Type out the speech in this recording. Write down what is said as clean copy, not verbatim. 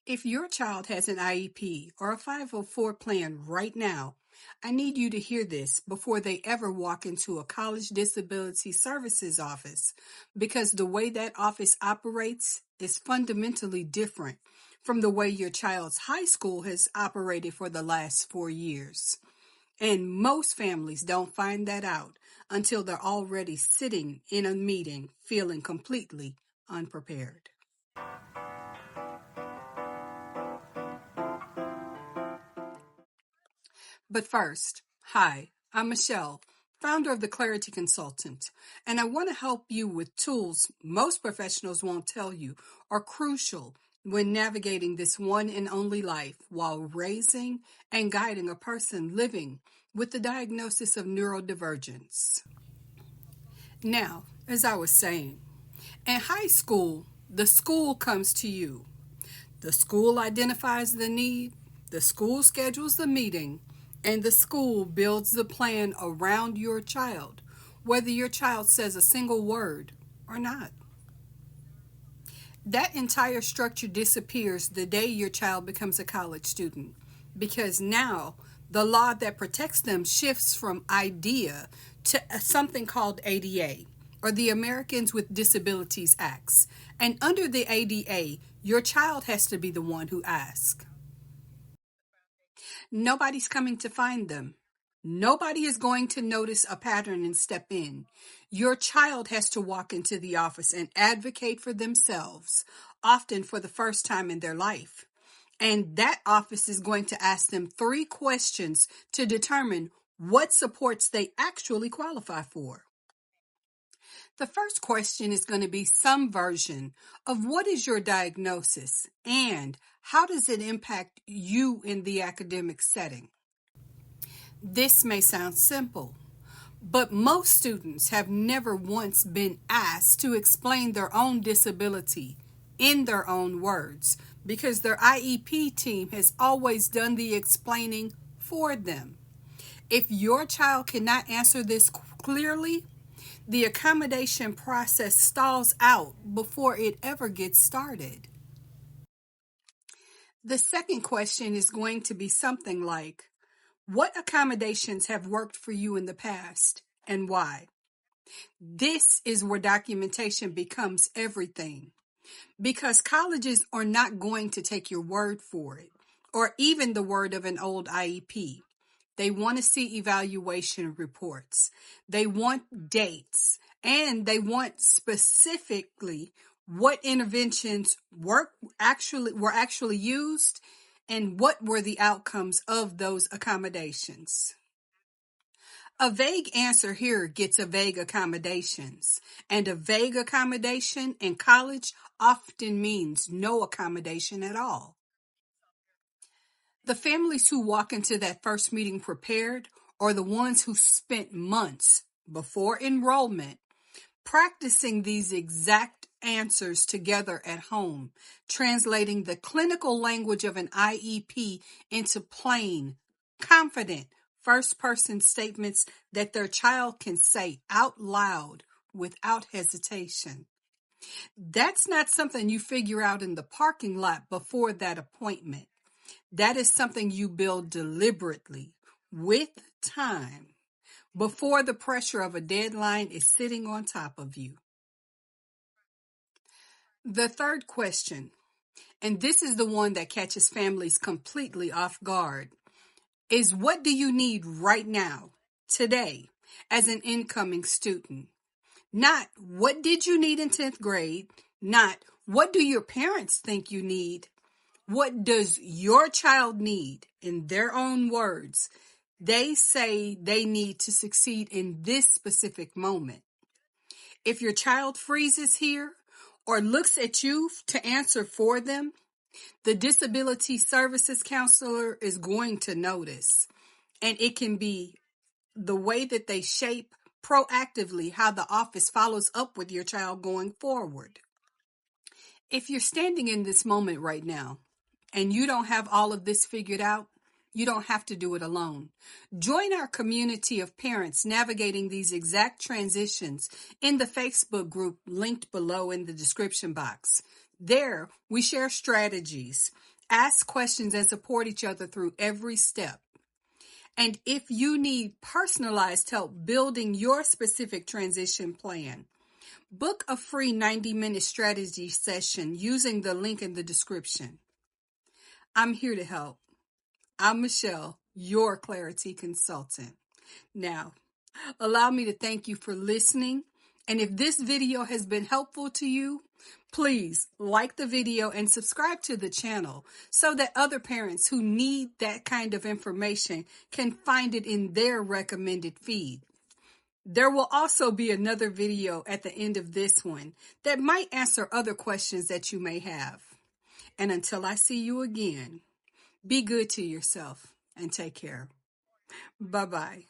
If your child has an IEP or a 504 plan right now, I need you to hear this before they ever walk into a college disability services office, because the way that office operates is fundamentally different from the way your child's high school has operated for the last 4 years. And most families don't find that out until they're already sitting in a meeting feeling completely unprepared. But first, hi, I'm Michelle, founder of the Clarity Consultant, and I want to help you with tools most professionals won't tell you are crucial when navigating this one and only life while raising and guiding a person living with the diagnosis of neurodivergence. Now, as I was saying, in high school, the school comes to you. The school identifies the need, the school schedules the meeting, and the school builds the plan around your child, whether your child says a single word or not. That entire structure disappears the day your child becomes a college student, because now the law that protects them shifts from IDEA to something called ADA, or the Americans with Disabilities Acts. And under the ADA, your child has to be the one who asks. Nobody's coming to find them. Nobody is going to notice a pattern and step in. Your child has to walk into the office and advocate for themselves, often for the first time in their life. And that office is going to ask them 3 questions to determine what supports they actually qualify for. The first question is going to be some version of what is your diagnosis and how does it impact you in the academic setting. This may sound simple, but most students have never once been asked to explain their own disability in their own words, because their IEP team has always done the explaining for them. If your child cannot answer this clearly, the accommodation process stalls out before it ever gets started. The second question is going to be something like, what accommodations have worked for you in the past and why? This is where documentation becomes everything, because colleges are not going to take your word for it, or even the word of an old IEP. They want to see evaluation reports. They want dates, and they want specifically what interventions were actually used and what were the outcomes of those accommodations. A vague answer here gets a vague accommodations, and a vague accommodation in college often means no accommodation at all. The families who walk into that first meeting prepared are the ones who spent months before enrollment practicing these exact answers together at home, translating the clinical language of an IEP into plain, confident, first-person statements that their child can say out loud without hesitation. That's not something you figure out in the parking lot before that appointment. That is something you build deliberately, with time, before the pressure of a deadline is sitting on top of you. The third question, and this is the one that catches families completely off guard, is what do you need right now, today, as an incoming student? Not what did you need in 10th grade, not what do your parents think you need. What does your child need in their own words? They say they need to succeed in this specific moment. If your child freezes here or looks at you to answer for them, the disability services counselor is going to notice. And it can be the way that they shape proactively how the office follows up with your child going forward. If you're standing in this moment right now and you don't have all of this figured out, you don't have to do it alone. Join our community of parents navigating these exact transitions in the Facebook group linked below in the description box. There, we share strategies Ask questions and support each other through every step. And if you need personalized help building your specific transition plan, book a free 90-minute strategy session using the link in the description. I'm here to help. I'm Michelle, your clarity consultant. Now, allow me to thank you for listening. And if this video has been helpful to you, please like the video and subscribe to the channel so that other parents who need that kind of information can find it in their recommended feed. There will also be another video at the end of this one that might answer other questions that you may have. And until I see you again, be good to yourself and take care. Bye-bye.